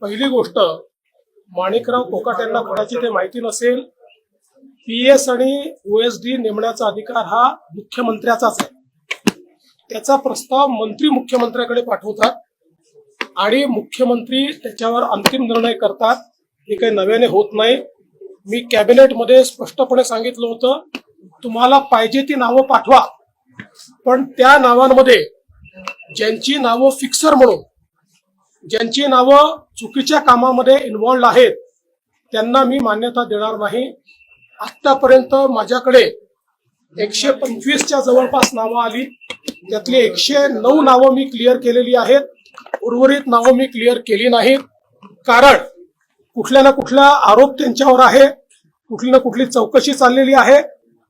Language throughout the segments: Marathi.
पहिली गोष्ट, माणिकराव कोकाटे यांना कोणाची ते माहिती नसेल, पीएस आणि ओएसडी नेमण्याचा अधिकार हा मुख्यमंत्र्याचाच आहे. त्याचा प्रस्ताव मंत्री मुख्यमंत्र्याकडे पाठवतात आणि मुख्यमंत्री त्याच्यावर अंतिम निर्णय करतात. हे काही नव्याने होत नाही. मी कॅबिनेटमध्ये स्पष्टपणे सांगितलं होतं, तुम्हाला पाहिजे ती नावं पाठवा, पण त्या नावांमध्ये ज्यांची नावं फिक्सर म्हणून, ज्यांची नावं चुकीच्या कामामध्ये इन्व्हॉल्ड आहेत, त्यांना मी मान्यता देणार नाही. आतापर्यंत माझ्याकडे 125च्या जवळपास नावं आली. त्यातली 109 नावं मी क्लिअर केलेली आहेत. उर्वरित नावं मी क्लिअर केली नाहीत, कारण कुठल्या ना कुठला आरोप त्यांच्यावर आहे, कुठली ना कुठली चौकशी चाललेली आहे,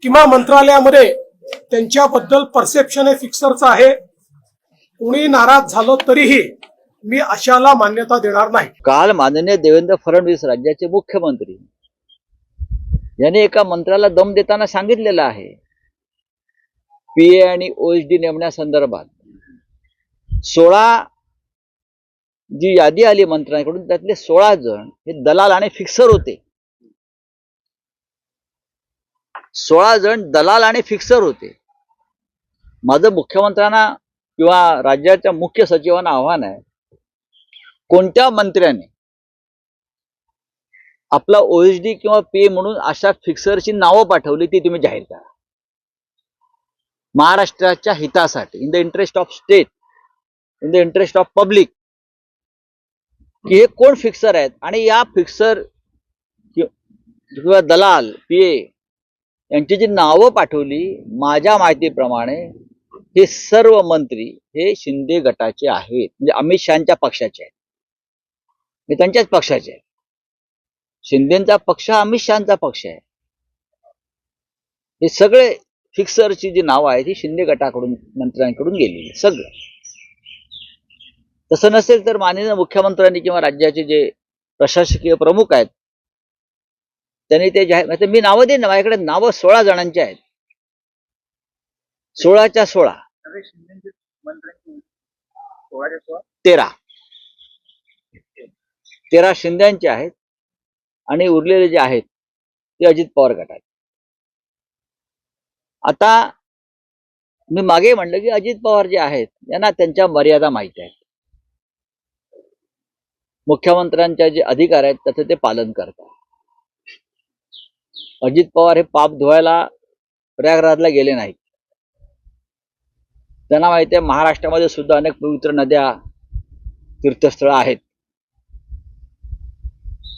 किंवा मंत्रालयामध्ये त्यांच्याबद्दल परसेप्शन हे फिक्सरचं आहे. कोणी नाराज झालं तरीही मी अशाला मान्यता देणार नाही. काल माननीय देवेंद्र फडणवीस राज्याचे मुख्यमंत्री यांनी एका मंत्र्याला दम देताना सांगितलेलं आहे, पीए आणि ओएसडी नेमण्यासंदर्भात 16 जी यादी आली मंत्र्यांकडून, त्यातले 16 जण हे दलाल आणि फिक्सर होते. 16 जण दलाल आणि फिक्सर होते. माझं मुख्यमंत्र्यांना किंवा राज्याच्या मुख्य सचिवांना आव्हान आहे, कोणत्या मंत्र्याने आपला ओएसडी किंवा पीए म्हणून अशा फिक्सरची नावं पाठवली ती तुम्ही जाहीर करा. महाराष्ट्राच्या हितासाठी, in the interest of state, in the interest of public, की हे कोण फिक्सर आहेत आणि या फिक्सर किंवा दलाल पीए यांची जी नावं पाठवली, माझ्या माहितीप्रमाणे हे सर्व मंत्री हे शिंदे गटाचे आहेत, म्हणजे अमित शहाच्या पक्षाचे आहेत, हे त्यांच्याच पक्षाचे आहेत. शिंदेचा पक्ष अमित शहाचा पक्ष आहे. हे सगळे फिक्सरची जी नावं आहेत ही शिंदे गटाकडून, मंत्र्यांकडून गेलेली सगळं. तसं नसेल तर माननीय मुख्यमंत्र्यांनी किंवा राज्याचे जे प्रशासकीय प्रमुख आहेत त्यांनी ते जाहीर, मी नावं देईन ना, माझ्याकडे नावं 16 जणांची आहेत. 16च्या 16 13 शिंद्यांचे आहेत आणि उरलेले जे आहेत ते अजित पवार गटात. आता मी मागे म्हणलं की अजित पवार जे आहेत यांना त्यांच्या मर्यादा माहिती आहेत. मुख्यमंत्र्यांच्या जे अधिकार आहेत त्याचं ते पालन करतात. अजित पवार हे पाप धुवायला प्रयागराजला गेले नाहीत. त्यांना माहिती आहे महाराष्ट्रामध्ये सुद्धा अनेक पवित्र नद्या, तीर्थस्थळं आहेत.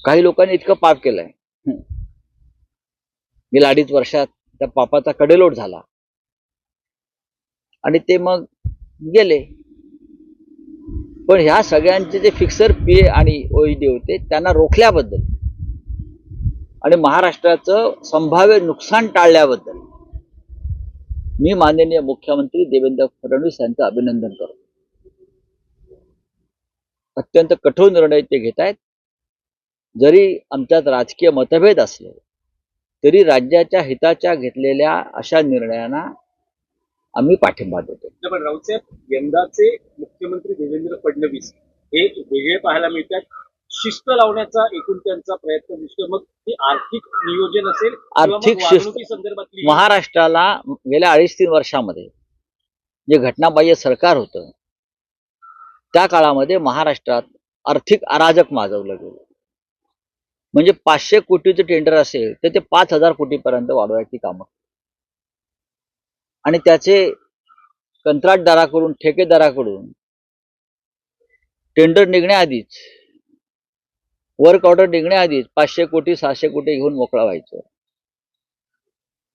काही लोकांनी इतकं पाप केलंय, गेल्या 2.5 वर्षात त्या पापाचा कडेलोट झाला आणि ते मग गेले. पण ह्या सगळ्यांचे जे फिक्सर पीए आणि ओएसडी होते त्यांना रोखल्याबद्दल आणि महाराष्ट्राचं संभाव्य नुकसान टाळल्याबद्दल मी माननीय मुख्यमंत्री देवेंद्र फडणवीस यांचं अभिनंदन करतो. अत्यंत कठोर निर्णय ते घेत आहेत. जरी आमच्यात राजकीय मतभेद असले तरी राज्याच्या हिताच्या घेतलेल्या अशा निर्णयांना आम्ही पाठिंबा देतो. पण राऊतसाहेब, यंदाचे मुख्यमंत्री देवेंद्र फडणवीस हे वेगळे पाहायला मिळतात. शिस्त लावण्याचा एकूण त्यांचा प्रयत्न दिसतो. मग ते आर्थिक नियोजन असेल, आर्थिक शिस्त संदर्भातली महाराष्ट्राला गेल्या 2.5-3 वर्षामध्ये जे घटनाबाह्य सरकार होतं त्या काळामध्ये महाराष्ट्रात आर्थिक अराजक माजवलं गेलं. म्हणजे 500 कोटीचं टेंडर असेल तर ते 5,000 कोटीपर्यंत वाढवायची कामं आणि त्याचे कंत्राटदाराकडून, ठेकेदाराकडून टेंडर निघण्याआधीच, वर्क ऑर्डर निघण्याआधीच 500 कोटी 600 कोटी घेऊन मोकळा व्हायचं.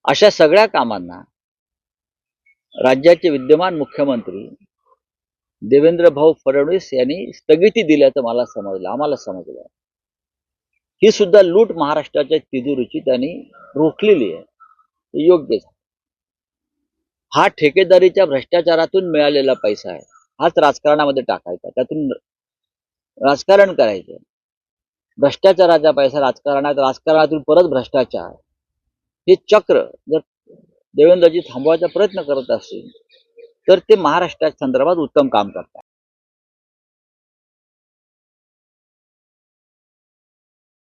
अशा सगळ्या कामांना राज्याचे विद्यमान मुख्यमंत्री देवेंद्र भाऊ फडणवीस यांनी स्थगिती दिल्याचं मला समजलं, आम्हाला समजलं. ही सुद्धा लूट महाराष्ट्राच्या तिजोरीची त्यांनी रोखलेली आहे. हे योग्य आहे. हा ठेकेदारीच्या भ्रष्टाचारातून मिळालेला पैसा आहे, हाच राजकारणामध्ये टाकायचा, त्यातून राजकारण करायचं. भ्रष्टाचाराचा पैसा राजकारणात, राजकारणातून परत भ्रष्टाचार, हे चक्र जर देवेंद्रजी थांबवायचा प्रयत्न करत असतील तर ते महाराष्ट्राच्या संदर्भात उत्तम काम करतात.